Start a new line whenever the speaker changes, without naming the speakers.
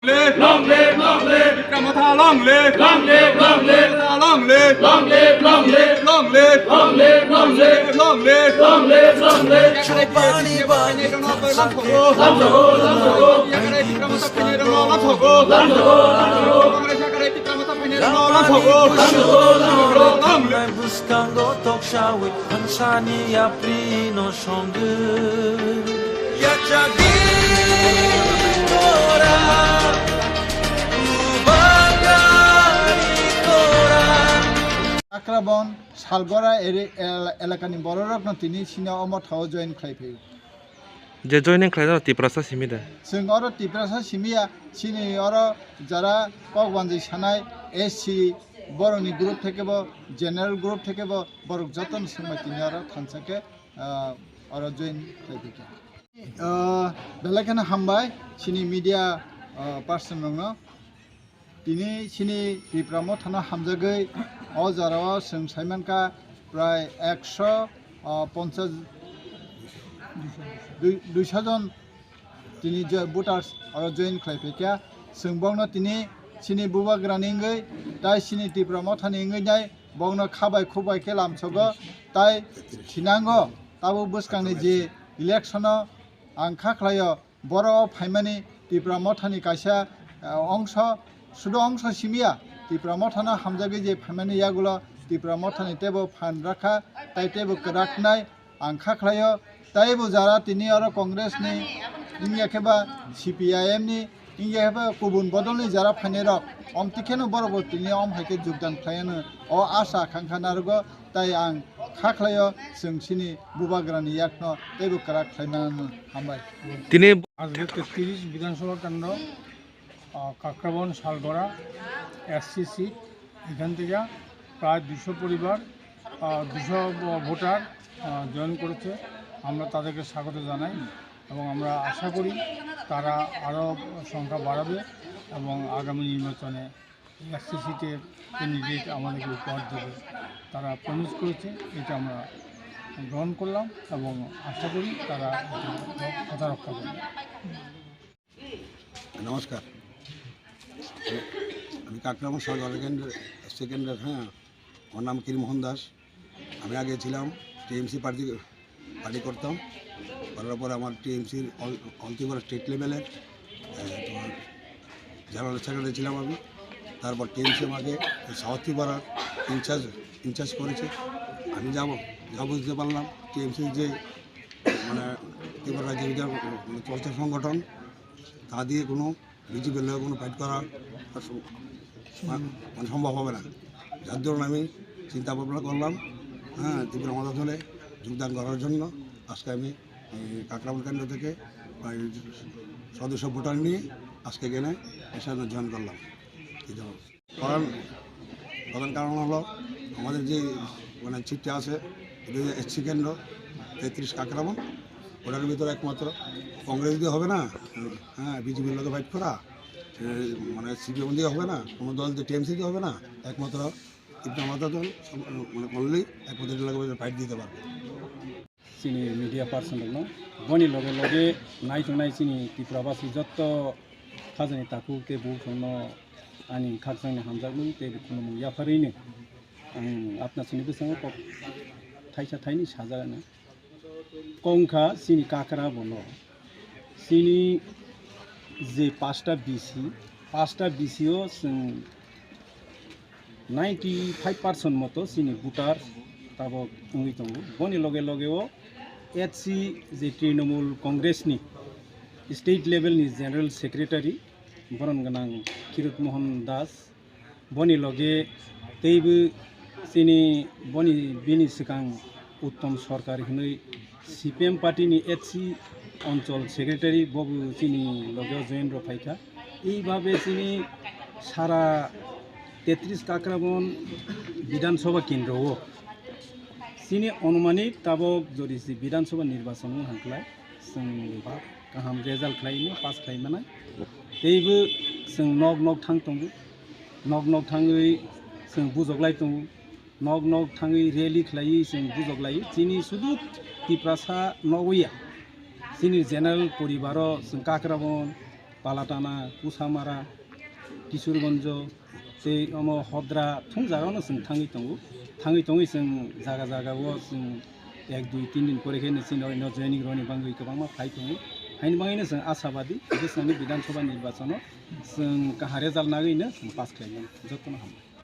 Long live, long live, TIPRA Motha, long live, long live, long live, long live, long live, long live, long live, long live, long live, long live, long live, long live. Chobani bani lam thogo, lam thogo, lam thogo. TIPRA Motha phine lam thogo, lam thogo, lam thogo. TIPRA Motha phine lam thogo, lam thogo, lam thogo. Long live.
Buscando tokshawi hansani aprino songu. Yachagi tora.
Kakraban Salgora Elakani Borok Tini Sina Omotho join Claypay.
যে joining খাইলো টিপ্রাসা সিমিদা
जों अरो टिप्रासा सिमिया सिनि अरो जरा ककबानजि सानाय SC बरनि group थेकेबो general group थेकेबो बरक जतन समयतिनि अरो थानसाके अरो join खाइफिके बेलाखाना हामबाय सिनि मीडिया पार्सन नङ दिनै सिनि टिप्रा मथाना हामजागै अ जाराव जों साइमानका प्राय 150 200 जन তিনি ভোটার্স আর জয়েন খাইফেকা जोंबावनो তিনি सिनि बुबा ग्रानिंगै ताइ सिनि टिप्रा मथानिंगै नाय बावनो खाबाय खुबाय के लामसगो ताइ थिनांगो ताबो बुसखांनि जे इलेक्शनाव आं खाख्लायो बर' फाइमानि टिप्रा मथानि कायसा अंश सुदो अंश सिमिया टिप्रा मथाना हामजागै जे फाइमानि यागुलो टिप्रा मथानि टेबो फान राखा ताइ टेबो राखनाय आं खाख्लायो ताइबो जारा तिनि आरो कांग्रेसनि इंयाखेबा सीपीआईएम नि इंयाखेबा गुबुन बदलनि जारा फाइनेरक अमतिखेनो बरबो तिनि अमहायके जुगदान खालायनो अ आशा आकांक्षा नारगो ताइ आं खाख्लायो जों सिनि बुबाग्रानि याखनो ताइबो करा खालायनानै हामबाय
তিনি
আজকে 33 বিধানসভা কেন্দ্র কাকরাবন শালগড়া এসসি সিট এখান থেকে প্রায় 200 পরিবার 200 ভোটার জয়েন করেছে আমরা তাদেরকে স্বাগত জানাই এবং আমরা আশা করি তারা আরও সংখ্যা বাড়াবে এবং আগামী নির্বাচনে এসসি সিটের ক্যান্ডিডেট আমাদেরকে উপহার দেবে তারা প্রমিস করেছে এটা আমরা গ্রহণ করলাম এবং আশা করি তারা কথা রক্ষা করবে
নমস্কার আমি কাকরাবন সরকার সেকেন্ডার হ্যাঁ আমার নাম কিরিমোহন দাস আমি আগে ছিলাম টিএমসি পার্টি করতাম করার পরে আমার টিএমসির অল ত্রিপুরা স্টেট লেভেলের তোমার জেনারেল সেক্রেটারি ছিলাম আমি তারপর টিএমসি আমাকে সাউথ ত্রিপুরার ইনচার্জ করেছে আমি যা বুঝতে পারলাম টিএমসির যে মানে ত্রিপুরা রাজ্যের চলছে সংগঠন তা দিয়ে কোনো বিজেপির লোক কোনো ফাইট করা মানে সম্ভব হবে না যার জন্য আমি চিন্তা ভাবনা করলাম হ্যাঁ ত্রিপুরা মথা দলে যোগদান করার জন্য আজকে আমি কাকরাবন কেন্দ্র থেকে সদস্য ভোটার নিয়ে আজকে এখানে এসে জয়েন করলাম প্রধান কারণ হলো আমাদের যে মানে চিঠি আছে এটা এসসি কেন্দ্র 33 কাকরাবন ওটার ভিতরে একমাত্র কংগ্রেস দিয়ে হবে না হ্যাঁ বিজেপির লোকে ফাইট করা মানে সিপিএম দিয়ে হবে না কোনো দল দিয়ে টিএমসি দিয়ে হবে না একমাত্র টিপ্রা মথা দল মানে করলেই একমাত্র লোকে ফাইট দিতে পারবে
চিনি মিডিয়া পার্সন দङ बनि लगे लगे नायथंनाय चिनि टिप्राबासि जत्त खाजनि ताकु तेबु संनो आनि खाकसांनि हामजागु तेबु खुलुम याफारैनो आं आपना सिनि बेसाङाव थाइसा थाइनि साजानो कंखा चिनि काकरा बनो चिनि जे पाँचटा बिसिओ जों 95% मतो चिनि भोटार ताबो उंगै दङ बनि लगे लगेओ एचसी जे तृणमूल कांग्रेसनि स्टेट लेवलनि जेनारेल सेक्रेटारि बरन गोनां किरत मोहन दास बनि लगे तैबो चिनि बनि बिनि सिगां उत्तम सरकार हनै सीपीएम पार्टीनि एचसी अंचल सेक्रेटारि बबु चिनि लगे जयेन रफाइका এইভাবে চিনি सारा 33 काकराबन विधानसभा केन्द्रও চিনি अनुमानिक ताबक जदि विधानसभा निर्वाचन हांख्लाय जों गाहाम रेजाल्ट खालायनो पास खालायमानाय तैबो जों नग थाङै जों बुजगलाय दङ नग थाङै रेलि खालायो जों बुजगलायो चिनि सुदु टिप्रासा नगैया चिनि जेनेरेल परिबार जों काकराबन बालाटाना कुसामारा किशोरगंज से हद्रा थुं जागावनो जों थाङै थाङै जों जागा जागायाव जों 1-2-3 दिन परेखायनो जों जयनिं रनि बांगै गोबां मा फाइ दङ हाइन बाङैनो जों आसाबादि बोसोरनि बिधानसभा निर्बाचनाव जों काहा रेजाल्ट नागैनो जों पास खालामगोन जतन हामबाय।